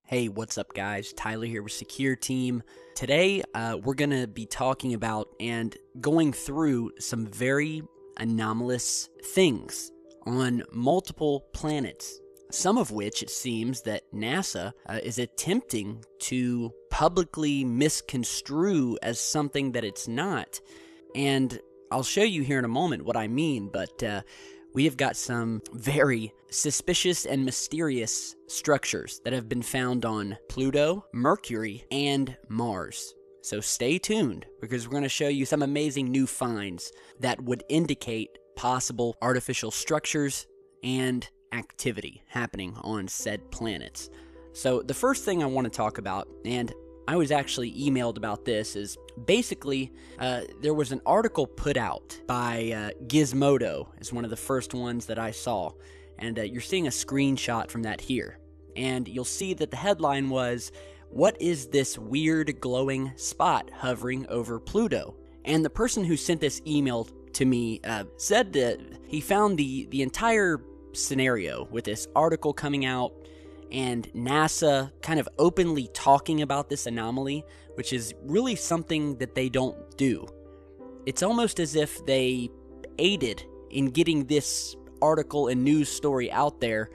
Hey, what's up guys? Tyler here with Secure Team. Today, we're going to be talking about and going through some very anomalous things on multiple planets. Some of which it seems that NASA is attempting to publicly misconstrue as something that it's not. And I'll show you here in a moment what I mean, but we have got some very suspicious and mysterious structures that have been found on Pluto, Mercury, and Mars. So stay tuned, because we're going to show you some amazing new finds that would indicate possible artificial structures and activity happening on said planets. So the first thing I want to talk about, and I was actually emailed about this, is basically there was an article put out by Gizmodo, is one of the first ones that I saw, and you're seeing a screenshot from that here, and you'll see that the headline was, "What is this weird glowing spot hovering over Pluto?" And the person who sent this email to me said that he found the entire scenario with this article coming out and NASA kind of openly talking about this anomaly, which is really something that they don't do. It's almost as if they aided in getting this article and news story out there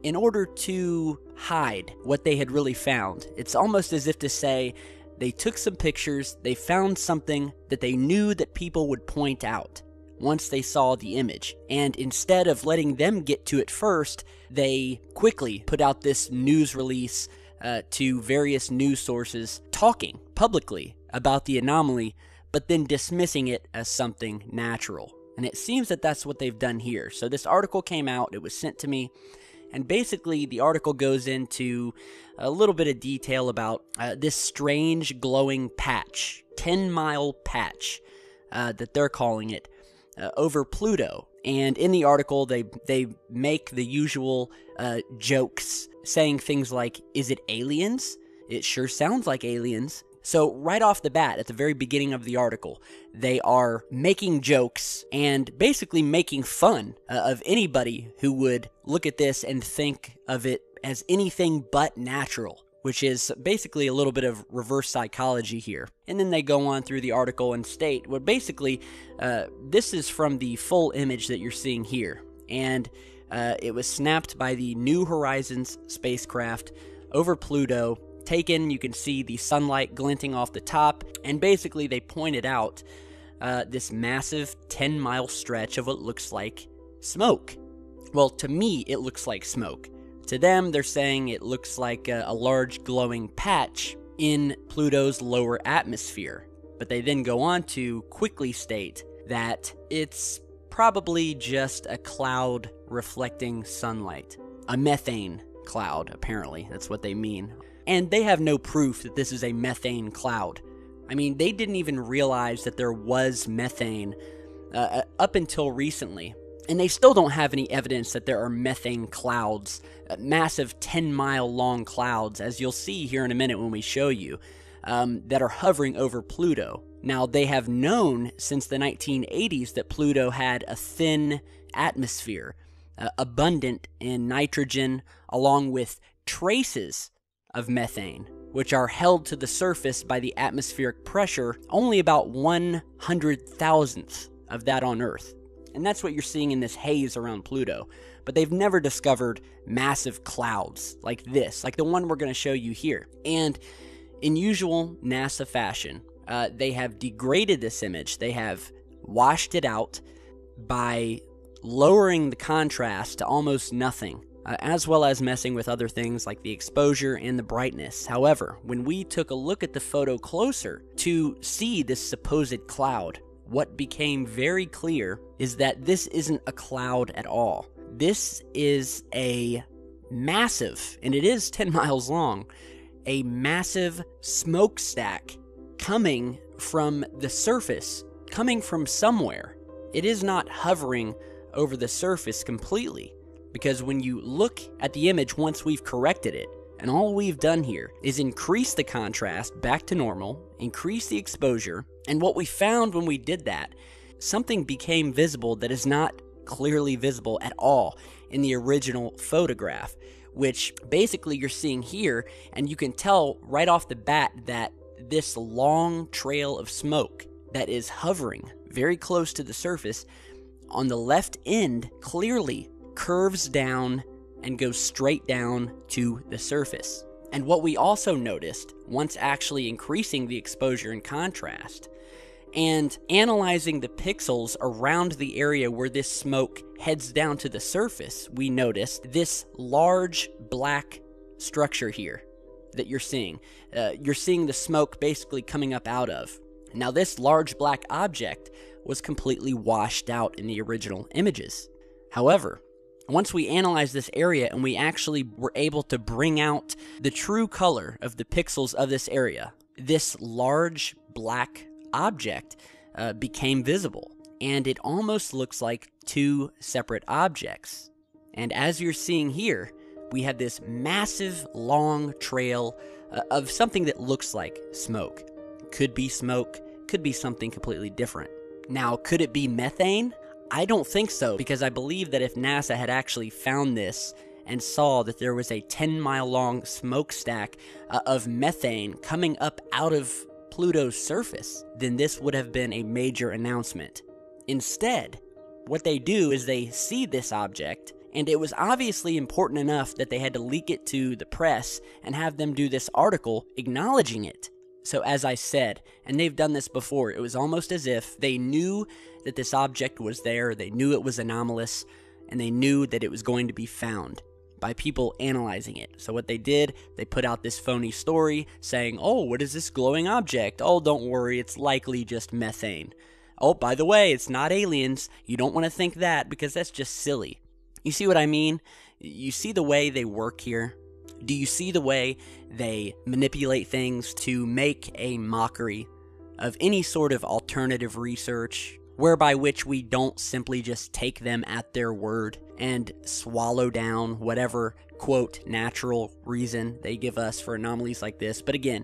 in order to hide what they had really found. It's almost as if to say they took some pictures, they found something that they knew that people would point out once they saw the image, and instead of letting them get to it first, they quickly put out this news release to various news sources talking publicly about the anomaly, but then dismissing it as something natural. And it seems that that's what they've done here. So this article came out, it was sent to me, and basically the article goes into a little bit of detail about this strange glowing patch, 10-mile patch that they're calling it, over Pluto. And in the article, they make the usual jokes, saying things like, "Is it aliens? It sure sounds like aliens." So right off the bat, at the very beginning of the article, they are making jokes and basically making fun of anybody who would look at this and think of it as anything but natural, which is basically a little bit of reverse psychology here. And then they go on through the article and state, well, basically, this is from the full image that you're seeing here. And it was snapped by the New Horizons spacecraft over Pluto. Taken, you can see the sunlight glinting off the top. And basically, they pointed out this massive 10-mile stretch of what looks like smoke. Well, to me, it looks like smoke. To them, they're saying it looks like a large glowing patch in Pluto's lower atmosphere. But they then go on to quickly state that it's probably just a cloud reflecting sunlight. A methane cloud, apparently. That's what they mean. And they have no proof that this is a methane cloud. I mean, they didn't even realize that there was methane up until recently. And they still don't have any evidence that there are methane clouds, massive 10-mile long clouds, as you'll see here in a minute when we show you, that are hovering over Pluto. Now, they have known since the 1980s that Pluto had a thin atmosphere, abundant in nitrogen, along with traces of methane, which are held to the surface by the atmospheric pressure, only about 100,000th of that on Earth. And that's what you're seeing in this haze around Pluto. But they've never discovered massive clouds like this, like the one we're going to show you here. And in usual NASA fashion, they have degraded this image. They have washed it out by lowering the contrast to almost nothing. as well as messing with other things like the exposure and the brightness. However, when we took a look at the photo closer to see this supposed cloud, what became very clear is that this isn't a cloud at all. This is a massive, and it is 10 miles long, a massive smokestack coming from the surface, coming from somewhere. It is not hovering over the surface completely, because when you look at the image once we've corrected it, and all we've done here is increase the contrast back to normal, increase the exposure, and what we found when we did that, something became visible that is not clearly visible at all in the original photograph, which basically you're seeing here, and you can tell right off the bat that this long trail of smoke that is hovering very close to the surface on the left end clearly curves down and goes straight down to the surface. And what we also noticed, once actually increasing the exposure and contrast, and analyzing the pixels around the area where this smoke heads down to the surface, we noticed this large black structure here that you're seeing. You're seeing the smoke basically coming up out of. Now, this large black object was completely washed out in the original images. However, once we analyzed this area and we actually were able to bring out the true color of the pixels of this area, this large black object became visible, and it almost looks like two separate objects. And as you're seeing here, we have this massive long trail of something that looks like smoke. Could be smoke, could be something completely different. Now, could it be methane? I don't think so, because I believe that if NASA had actually found this and saw that there was a 10-mile long smokestack of methane coming up out of Pluto's surface, then this would have been a major announcement. Instead, what they do is they see this object, and it was obviously important enough that they had to leak it to the press and have them do this article acknowledging it. So as I said, and they've done this before, it was almost as if they knew that this object was there, they knew it was anomalous, and they knew that it was going to be found by people analyzing it. So what they did, they put out this phony story saying, oh, what is this glowing object? Oh, don't worry, it's likely just methane. Oh, by the way, it's not aliens. You don't want to think that, because that's just silly. You see what I mean? You see the way they work here? Do you see the way they manipulate things to make a mockery of any sort of alternative research, whereby which we don't simply just take them at their word and swallow down whatever, quote, natural reason they give us for anomalies like this? But again,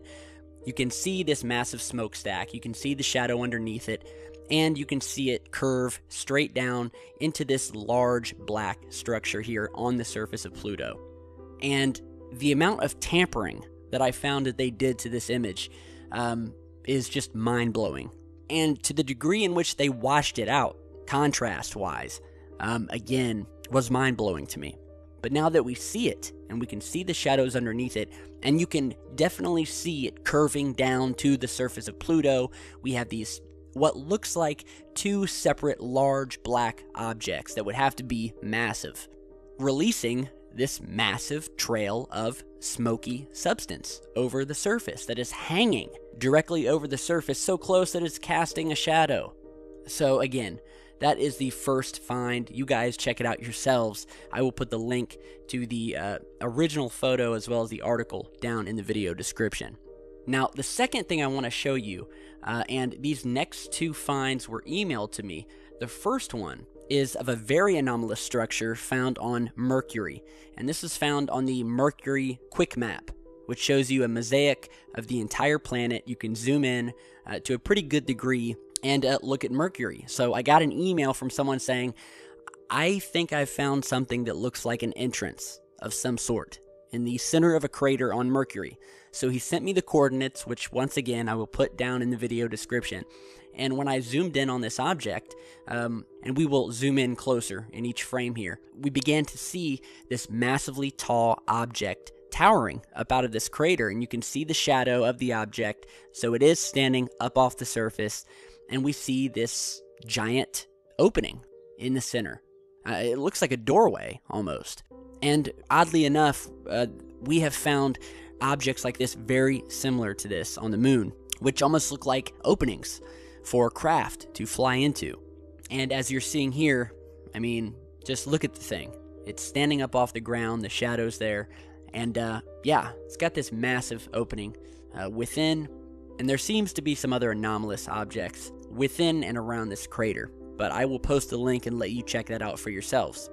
you can see this massive smokestack, you can see the shadow underneath it, and you can see it curve straight down into this large black structure here on the surface of Pluto. And the amount of tampering that I found that they did to this image is just mind-blowing. And to the degree in which they washed it out, contrast-wise, again, was mind-blowing to me. But now that we see it, and we can see the shadows underneath it, and you can definitely see it curving down to the surface of Pluto, we have these, what looks like two separate large black objects that would have to be massive, releasing this massive trail of smoky substance over the surface that is hanging directly over the surface, so close that it's casting a shadow. So again, that is the first find. You guys check it out yourselves. I will put the link to the original photo as well as the article down in the video description. Now, the second thing I want to show you, and these next two finds were emailed to me. The first one is of a very anomalous structure found on Mercury, and this is found on the Mercury Quick Map, which shows you a mosaic of the entire planet. You can zoom in to a pretty good degree and look at Mercury. So I got an email from someone saying, I think I found something that looks like an entrance of some sort in the center of a crater on Mercury. So he sent me the coordinates, which once again I will put down in the video description. And when I zoomed in on this object, and we will zoom in closer in each frame here, we began to see this massively tall object towering up out of this crater, and you can see the shadow of the object. So it is standing up off the surface, and we see this giant opening in the center. It looks like a doorway almost. And oddly enough, we have found objects like this very similar to this on the moon, which almost look like openings for craft to fly into. And as you're seeing here, I mean, just look at the thing. It's standing up off the ground, the shadows there, and yeah, it's got this massive opening within, and there seems to be some other anomalous objects within and around this crater, but I will post a link and let you check that out for yourselves.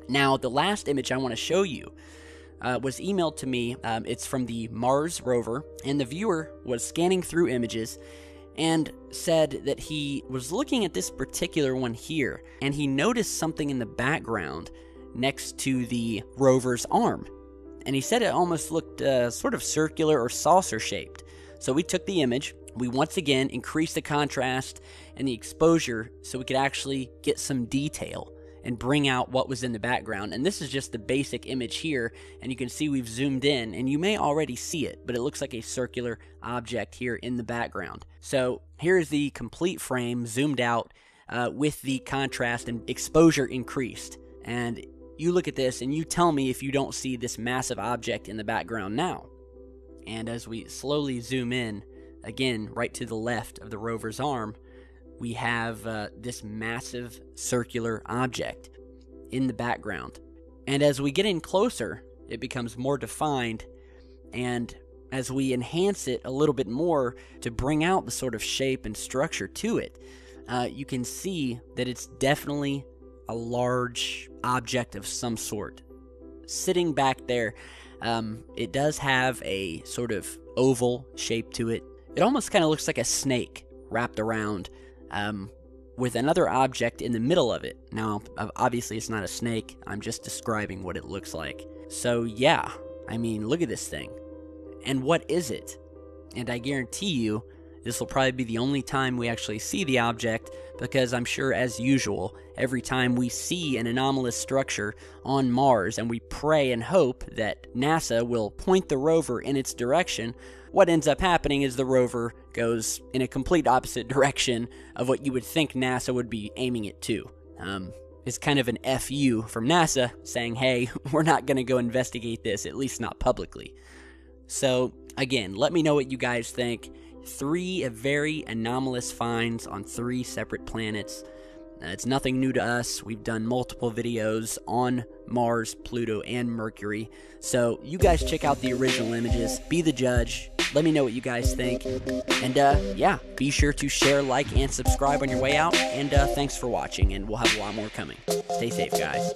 Now, the last image I want to show you was emailed to me. It's from the Mars rover, and the viewer was scanning through images and said that he was looking at this particular one here, and he noticed something in the background next to the rover's arm. And he said it almost looked sort of circular or saucer shaped. So we took the image, we once again increased the contrast and the exposure so we could actually get some detail and bring out what was in the background. And this is just the basic image here, and you can see we've zoomed in, and you may already see it, but it looks like a circular object here in the background. So here's the complete frame zoomed out with the contrast and exposure increased. And you look at this and you tell me if you don't see this massive object in the background now. And as we slowly zoom in, again, right to the left of the rover's arm, we have this massive circular object in the background. And as we get in closer, it becomes more defined, and as we enhance it a little bit more to bring out the sort of shape and structure to it, you can see that it's definitely a large object of some sort. Sitting back there, it does have a sort of oval shape to it. It almost kind of looks like a snake wrapped around with another object in the middle of it. Now, obviously it's not a snake, I'm just describing what it looks like. So yeah, I mean, look at this thing. And what is it? And I guarantee you, this will probably be the only time we actually see the object, because I'm sure, as usual, every time we see an anomalous structure on Mars and we pray and hope that NASA will point the rover in its direction, what ends up happening is the rover goes in a complete opposite direction of what you would think NASA would be aiming it to. It's kind of an FU from NASA saying, hey, we're not going to go investigate this, at least not publicly. So, again, let me know what you guys think. 3 very anomalous finds on 3 separate planets. It's nothing new to us. We've done multiple videos on Mars, Pluto, and Mercury. So you guys check out the original images. Be the judge. Let me know what you guys think. And yeah, be sure to share, like, and subscribe on your way out. And thanks for watching, and we'll have a lot more coming. Stay safe, guys.